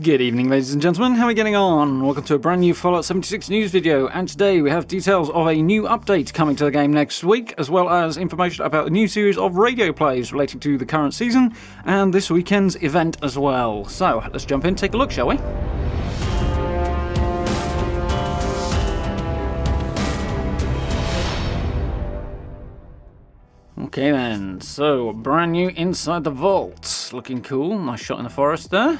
Good evening, ladies and gentlemen, how are we getting on? Welcome to a brand new Fallout 76 news video, and today we have details of a new update coming to the game next week, as well as information about a new series of radio plays relating to the current season, and this weekend's event as well. So, let's jump in and take a look, shall we? Okay then, so brand new Inside the Vault. Looking cool, nice shot in the forest there.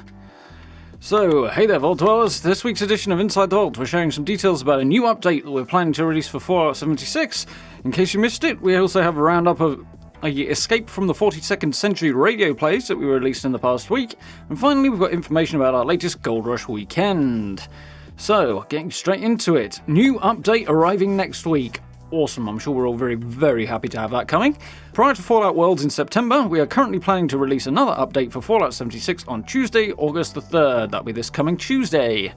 So, hey there Vault Dwellers, this week's edition of Inside the Vault we're sharing some details about a new update that we're planning to release for Fallout 76. In case you missed it, we also have a roundup of Escape from the 42nd Century radio plays that we released in the past week. And finally, we've got information about our latest Gold Rush weekend. So, getting straight into it, new update arriving next week. Awesome, I'm sure we're all very, very happy to have that coming. Prior to Fallout Worlds in September, we are currently planning to release another update for Fallout 76 on Tuesday, August the 3rd. That'll be this coming Tuesday.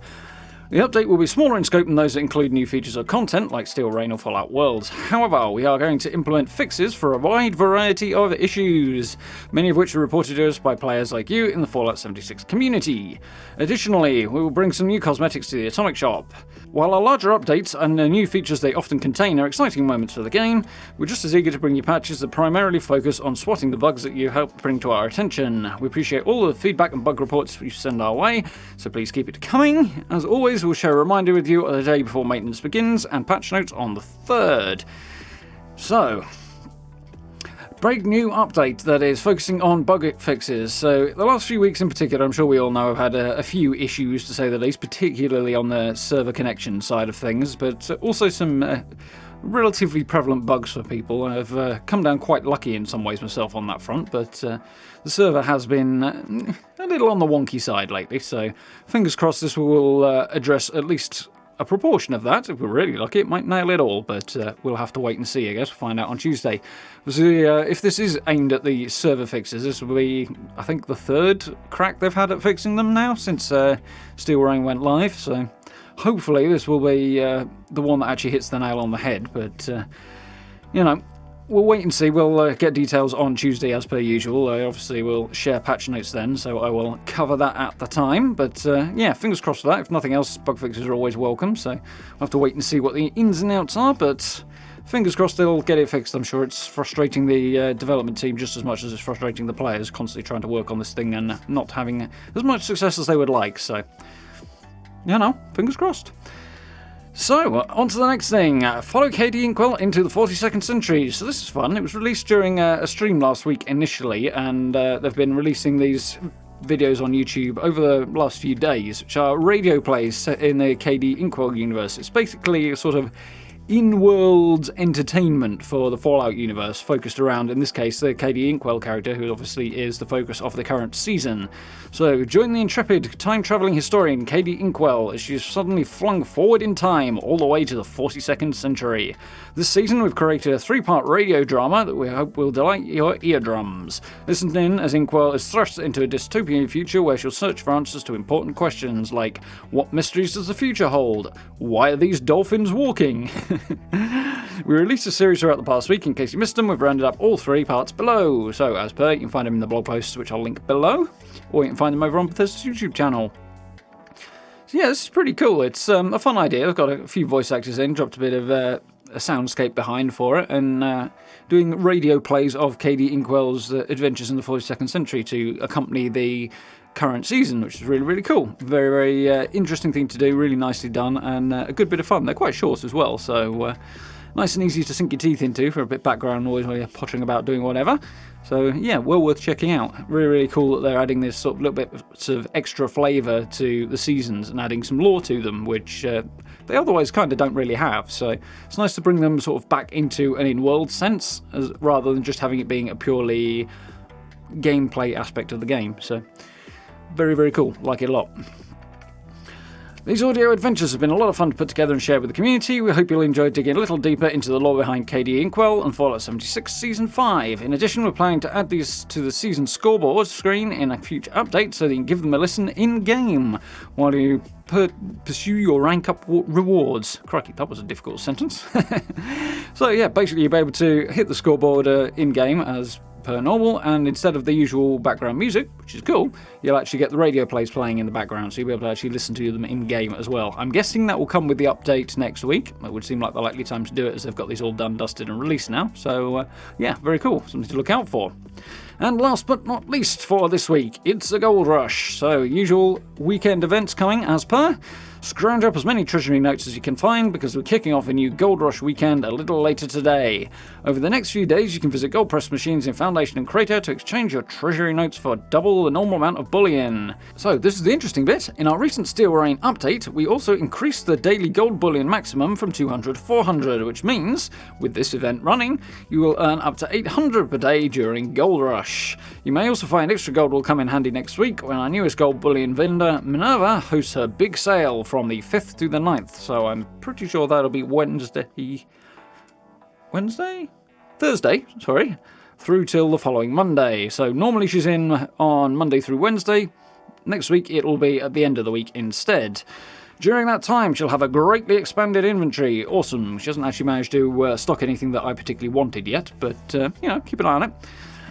The update will be smaller in scope than those that include new features or content like Steel Rain or Fallout Worlds. However, we are going to implement fixes for a wide variety of issues, many of which are reported to us by players like you in the Fallout 76 community. Additionally, we will bring some new cosmetics to the Atomic Shop. While our larger updates and the new features they often contain are exciting moments for the game, we're just as eager to bring you patches that primarily focus on swatting the bugs that you help bring to our attention. We appreciate all the feedback and bug reports you send our way, so please keep it coming. As always, we'll share a reminder with you the day before maintenance begins and patch notes on the 3rd. So, brand new update that is focusing on bug fixes. So the last few weeks in particular, I'm sure we all know, have had a few issues to say the least, particularly on the server connection side of things, but also some relatively prevalent bugs for people. I've come down quite lucky in some ways myself on that front, but the server has been a little on the wonky side lately, so fingers crossed this will address at least a proportion of that. If we're really lucky, it might nail it all, but we'll have to wait and see, I guess. We'll find out on Tuesday. So, if this is aimed at the server fixes, this will be, I think, the 3rd crack they've had at fixing them now since Steel Rain went live, so hopefully this will be the one that actually hits the nail on the head, but, you know, we'll wait and see. We'll get details on Tuesday as per usual. Obviously, we'll share patch notes then, so I will cover that at the time. But yeah, fingers crossed for that. If nothing else, bug fixes are always welcome, so we'll have to wait and see what the ins and outs are. But fingers crossed they'll get it fixed. I'm sure it's frustrating the development team just as much as it's frustrating the players, constantly trying to work on this thing and not having as much success as they would like. So, you know, fingers crossed. So, on to the next thing. Follow KD Inkwell into the 42nd Century. So this is fun. It was released during a stream last week initially, and they've been releasing these videos on YouTube over the last few days, which are radio plays set in the KD Inkwell universe. It's basically a sort of in-world entertainment for the Fallout universe, focused around, in this case, the KD Inkwell character, who obviously is the focus of the current season. So, join the intrepid, time-travelling historian KD Inkwell as she is suddenly flung forward in time, all the way to the 42nd century. This season, we've created a 3-part radio drama that we hope will delight your eardrums. Listen in as Inkwell is thrust into a dystopian future where she'll search for answers to important questions like, what mysteries does the future hold? Why are these dolphins walking? We released a series throughout the past week. In case you missed them, we've rounded up all 3 parts below. So, as per, you can find them in the blog posts, which I'll link below, or you can find them over on Bethesda's YouTube channel. So yeah, this is pretty cool. It's a fun idea. I've got a few voice actors in, dropped a bit of a soundscape behind for it, and doing radio plays of KD Inkwell's adventures in the 42nd century to accompany the current season, which is really, really cool. Very, very interesting thing to do, really nicely done, and a good bit of fun. They're quite short as well, so nice and easy to sink your teeth into for a bit of background noise while you're pottering about doing whatever. So yeah, well worth checking out. Really, really cool that they're adding this sort of little bit of extra flavour to the seasons and adding some lore to them, which they otherwise kind of don't really have. So it's nice to bring them sort of back into an in-world sense, rather than just having it being a purely gameplay aspect of the game. So very, very cool. Like it a lot. These audio adventures have been a lot of fun to put together and share with the community. We hope you'll enjoy digging a little deeper into the lore behind KD Inkwell and Fallout 76 Season 5. In addition, we're planning to add these to the season scoreboard screen in a future update so that you can give them a listen in-game while you pursue your rank up rewards. Crikey, that was a difficult sentence. So yeah, basically you'll be able to hit the scoreboard in-game as per normal, and instead of the usual background music, which is cool, you'll actually get the radio plays playing in the background, so you'll be able to actually listen to them in-game as well. I'm guessing that will come with the update next week. It would seem like the likely time to do it, as they've got these all done, dusted, and released now. So, yeah, very cool. Something to look out for. And last but not least for this week, it's a gold rush. So, usual weekend events coming as per. Scrounge up as many treasury notes as you can find, because we're kicking off a new Gold Rush weekend a little later today. Over the next few days, you can visit gold press machines in Foundation and Crater to exchange your treasury notes for double the normal amount of bullion. So this is the interesting bit. In our recent Steel Rain update, we also increased the daily gold bullion maximum from 200 to 400, which means, with this event running, you will earn up to 800 per day during Gold Rush. You may also find extra gold will come in handy next week when our newest gold bullion vendor, Minerva, hosts her big sale from the 5th to the 9th, so I'm pretty sure that'll be Thursday, through till the following Monday. So normally she's in on Monday through Wednesday. Next week it'll be at the end of the week instead. During that time, she'll have a greatly expanded inventory. Awesome. She hasn't actually managed to stock anything that I particularly wanted yet, but, keep an eye on it.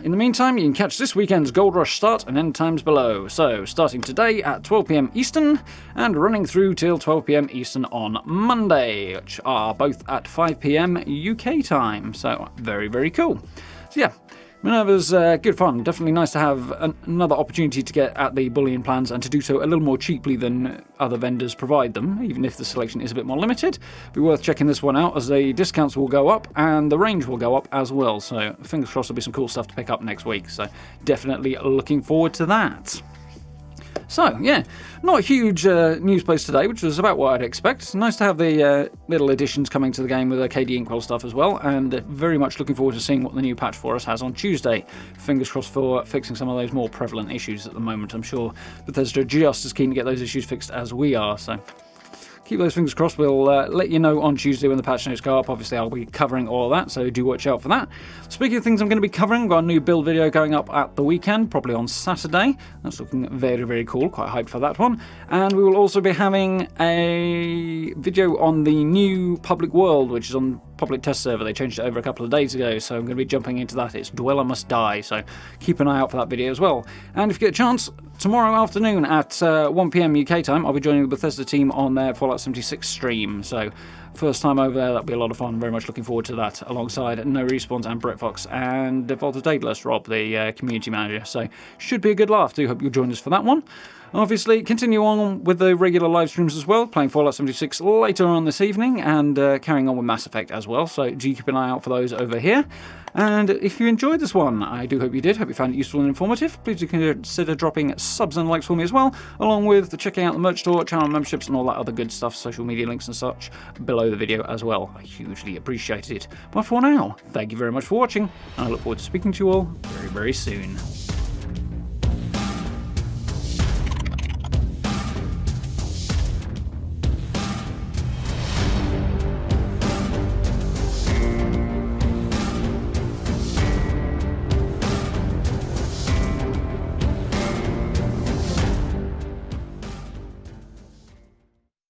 In the meantime, you can catch this weekend's Gold Rush start and end times below. So, starting today at 12 PM Eastern and running through till 12 PM Eastern on Monday, which are both at 5 PM UK time. So, very, very cool. So, yeah. Minerva's good fun. Definitely nice to have another opportunity to get at the bullion plans and to do so a little more cheaply than other vendors provide them, even if the selection is a bit more limited. Be worth checking this one out, as the discounts will go up and the range will go up as well. So fingers crossed there'll be some cool stuff to pick up next week. So definitely looking forward to that. So, yeah, not a huge news post today, which was about what I'd expect. Nice to have the little additions coming to the game with the KD Inkwell stuff as well, and very much looking forward to seeing what the new patch for us has on Tuesday. Fingers crossed for fixing some of those more prevalent issues at the moment. I'm sure Bethesda are just as keen to get those issues fixed as we are, so keep those fingers crossed. We'll let you know on Tuesday when the patch notes go up. Obviously, I'll be covering all of that, so do watch out for that. Speaking of things I'm going to be covering, I've got a new build video going up at the weekend, probably on Saturday. That's looking very, very cool. Quite hyped for that one. And we will also be having a video on the new public world, which is on public test server. They changed it over a couple of days ago, so I'm going to be jumping into that. It's Dweller Must Die, so keep an eye out for that video as well. And if you get a chance, tomorrow afternoon at 1 PM UK time, I'll be joining the Bethesda team on their Fallout 76 stream. So first time over there, that'll be a lot of fun. Very much looking forward to that, alongside No Respawns and Brett Fox and Defaulted Daedalus, Rob, the community manager. So should be a good laugh. Do hope you'll join us for that one. Obviously, continue on with the regular live streams as well, playing Fallout 76 later on this evening, and carrying on with Mass Effect as well, so do keep an eye out for those over here. And if you enjoyed this one, I do hope you did, hope you found it useful and informative, please do consider dropping subs and likes for me as well, along with checking out the merch store, channel memberships, and all that other good stuff, social media links and such, below the video as well. I hugely appreciate it. But for now, thank you very much for watching, and I look forward to speaking to you all very, very soon.